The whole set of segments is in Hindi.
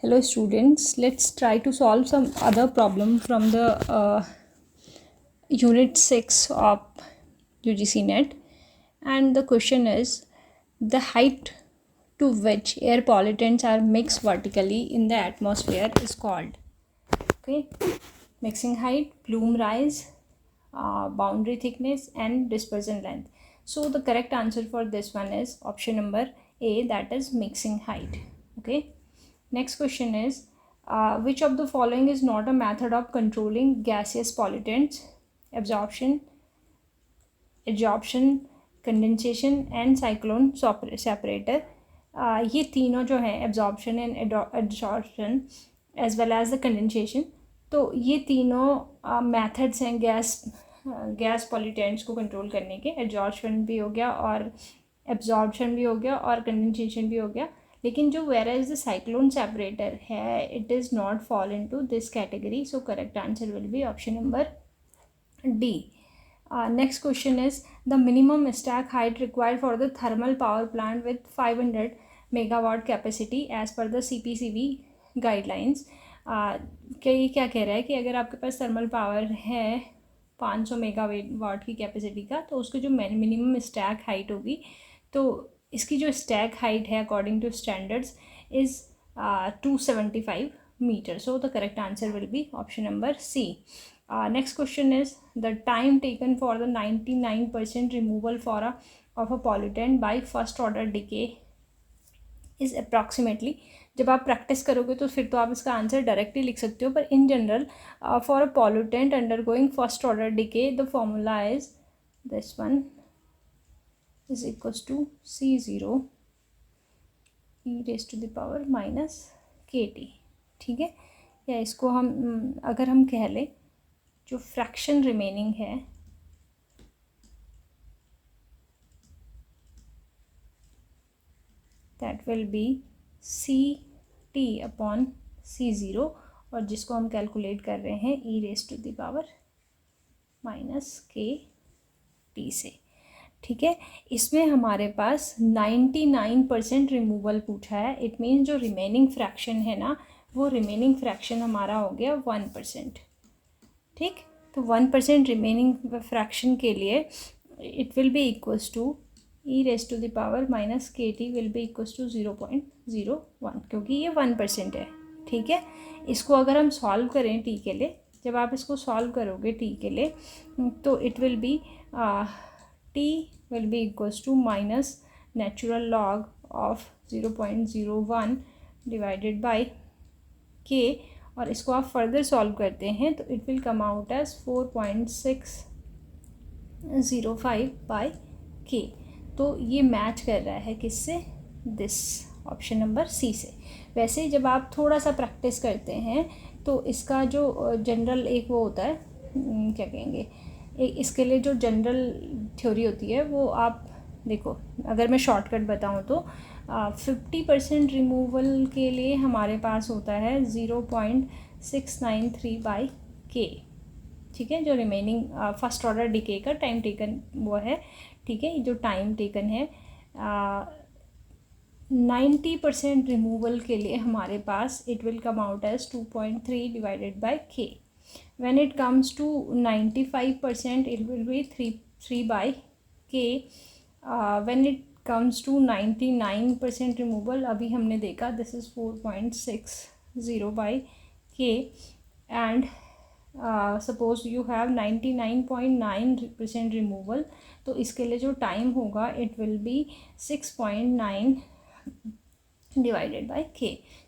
Hello students, let's try to solve some other problem from the unit 6 of UGC NET, and the question is the height to which air pollutants are mixed vertically in the atmosphere is called. Okay, mixing height, plume rise, boundary thickness and dispersion length. So the correct answer for this one is option number A, that is mixing height. Okay, next question is which of the following is not a method of controlling gaseous pollutants? Absorption, adsorption, condensation and cyclone separator. ये तीनों जो हैं absorption and adsorption as well as the condensation, तो ये तीनों मेथड्स हैं गैस पॉल्यूटेंट्स को कंट्रोल करने के. एडसॉर्प्शन भी हो गया और एब्जॉर्प्शन भी हो गया और कंडेंसेशन भी हो गया. लेकिन जो whereas the cyclone separator है, it is not fall into this category. So correct answer will be option number D. Next question is the minimum stack height required for the thermal power plant with 500 megawatt capacity as per the CPCB guidelines. ये क्या कह रहा है कि अगर आपके पास थर्मल पावर है 500 मेगावाट की कैपेसिटी का, तो उसकी जो मिनिमम स्टैक हाइट होगी, तो इसकी जो स्टैक हाइट है according to standards is 275 metre. So the correct answer will be option number C. Next question is the time taken for the 99% removal of a pollutant by first order decay is approximately. जब आप प्रैक्टिस करोगे तो फिर तो आप इसका आंसर डायरेक्टली लिख सकते हो, पर in general for a pollutant undergoing first order decay the formula is this one is equals to C0 e raised to the power minus KT. ठीक है, या इसको हम अगर हम कह लें जो फ्रैक्शन रिमेनिंग है that will be CT upon C0, और जिसको हम कैलकुलेट कर रहे हैं e raise to the power minus KT से. ठीक है, इसमें हमारे पास 99% रिमूवल पूछा है. इट मीन्स जो रिमेनिंग फ्रैक्शन है ना, वो रिमेनिंग फ्रैक्शन हमारा हो गया 1%. ठीक, तो 1% रिमेनिंग फ्रैक्शन के लिए it will be equals to e raise to the power minus KT will be equals to 0.01, क्योंकि ये 1% है. ठीक है, इसको अगर हम सॉल्व करें t के लिए, जब आप इसको सॉल्व करोगे t के लिए, तो it will be t will be equals to minus natural log of 0.01 divided by k, और इसको आप फर्दर सॉल्व करते हैं तो it will come out as 4.605 by k. तो ये मैच कर रहा है किससे? दिस ऑप्शन नंबर सी से. वैसे जब आप थोड़ा सा प्रैक्टिस करते हैं तो इसका जो जनरल एक वो होता है, क्या कहेंगे, इसके लिए जो जनरल थ्योरी होती है वो आप देखो. अगर मैं शॉर्टकट बताऊं तो 50% रिमूवल के लिए हमारे पास होता है 0.693 बाई के. ठीक है, जो रिमेनिंग फर्स्ट ऑर्डर डिके का टाइम टेकन वो है. ठीक है, जो टाइम टेकन है 90% रिमूवल के लिए हमारे पास it will come out as 2.3 divided by K. When it comes to 95% it will be 3 by K. When it comes to 99% removal, अभी हमने देखा this is 4.60 by k, and suppose you have 99.9% removal, तो इसके लिए जो टाइम होगा it will be 6.9 divided by k.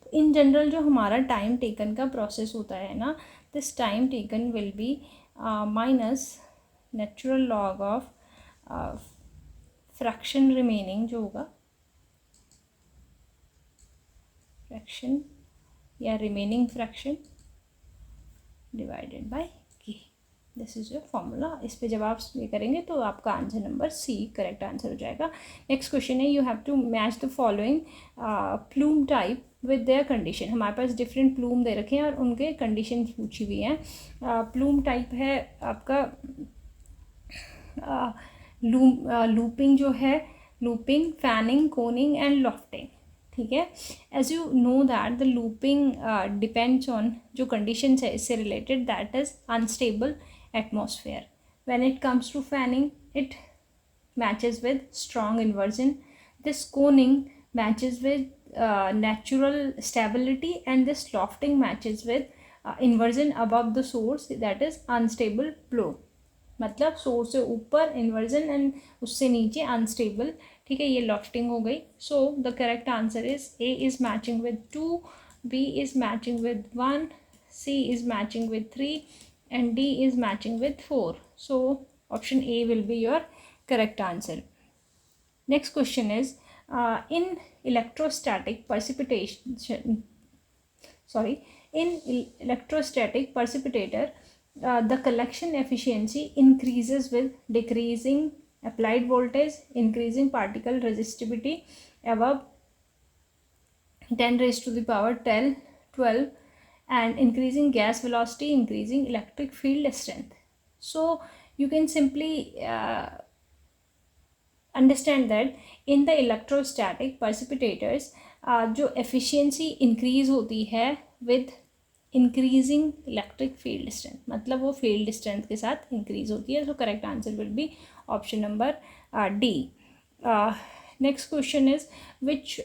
तो इन जनरल जो हमारा टाइम टेकन का प्रोसेस होता है ना, this time taken will be minus natural log of fraction remaining जो होगा, फ्रैक्शन या remaining fraction divided by K. This is your formula. इस पे जब आप ये करेंगे तो आपका answer number C correct answer हो जाएगा. नेक्स्ट क्वेश्चन है you have to match the following plume type with their condition. हमारे पास डिफरेंट प्लूम दे रखे हैं और उनके कंडीशन पूछी हुई हैं. प्लूम टाइप है आपका लूपिंग जो है, looping, fanning, coning and lofting. ठीक है. As you know that the looping depends on जो कंडीशन है इससे related, that is unstable atmosphere. When it comes to fanning it matches with strong inversion. This coning matches with natural stability, and this lofting matches with inversion above the source, that is unstable flow. मतलब सोर्स से ऊपर इन्वर्जन एंड उससे नीचे अनस्टेबल. ठीक है, ये लॉफ्टिंग हो गई. So the correct answer is A is matching with 2, B is matching with 1, C is matching with 3 and D is matching with 4. So option A will be your correct answer. Next question is in electrostatic precipitator the collection efficiency increases with decreasing applied voltage, increasing particle resistivity above 10 raised to the power 12, and increasing gas velocity, increasing electric field strength. So you can simply understand that in the electrostatic precipitators जो efficiency increase होती है with increasing electric field strength, मतलब वो field strength के साथ increase होती है. So correct answer will be option number D. Next question is which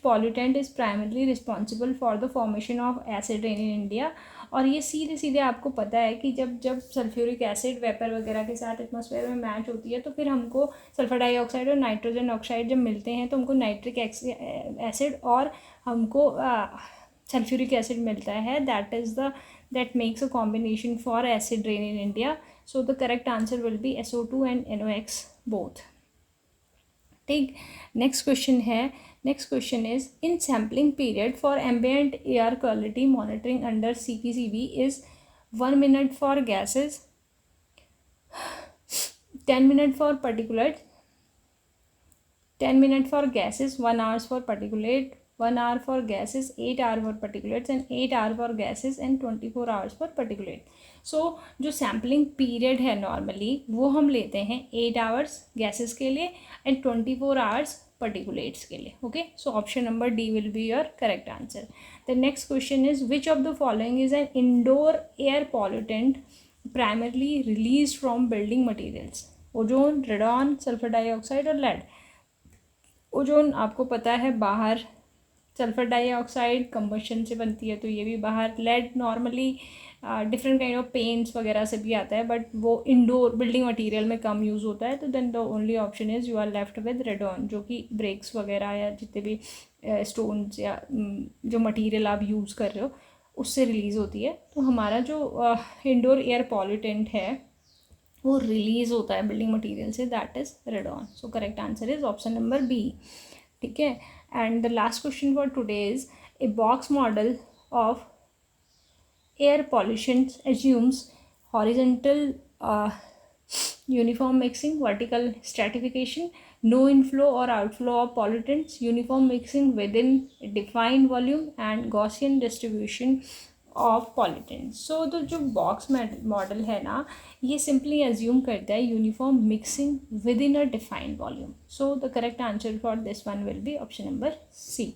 pollutant is primarily responsible for the formation of acid rain in India. और ये सीधे आपको पता है कि जब सल्फ्यूरिक एसिड वेपर वगैरह के साथ एटमॉस्फेयर में मैच होती है तो फिर हमको सल्फर डाइऑक्साइड और नाइट्रोजन ऑक्साइड जब मिलते हैं तो हमको नाइट्रिक एसिड और हमको सल्फ्यूरिक एसिड मिलता है. That makes a combination for acid rain in India. So the correct answer will be SO2 and NOx both. ठीक. Next question is in sampling period for ambient air quality monitoring under CPCB is 1 minute for gases, 10 minute for particulate, 10 minute for gases, 1 hour for particulate, 1 hour for gases, 8 hour for particulates and 8 hour for gases and 24 hours for particulate. So जो सैम्पलिंग पीरियड है नॉर्मली वो हम लेते हैं 8 hours गैसेस के लिए एंड 24 hours particulates के लिए. Okay, so option number D will be your correct answer. The next question is which of the following is an indoor air pollutant primarily release from building materials. Ozone, radon, sulphur dioxide और लेड. ओजोन आपको पता है बाहर, सल्फर डाइऑक्साइड कंबशन से बनती है तो ये भी बाहर. Lead normally different kind of paints वगैरह से भी आता है बट वो इंडोर बिल्डिंग मटेरियल में कम यूज़ होता है. तो then the only option is you are left with radon, जो कि ब्रेक्स वगैरह या जितने भी स्टोन्स या जो मटेरियल आप यूज़ कर रहे हो उससे रिलीज़ होती है. तो हमारा जो इंडोर एयर पॉल्यूटेंट है वो रिलीज़ होता है बिल्डिंग मटेरियल से, that is radon. So correct answer is option number B. ठीक है, and the last question for today is a box model of air pollution assumes horizontal uniform mixing, vertical stratification, no inflow or outflow of pollutants, uniform mixing within a defined volume and Gaussian distribution of pollutants. So the जो box model है ना ये simply assume करता है uniform mixing within a defined volume. So the correct answer for this one will be option number C.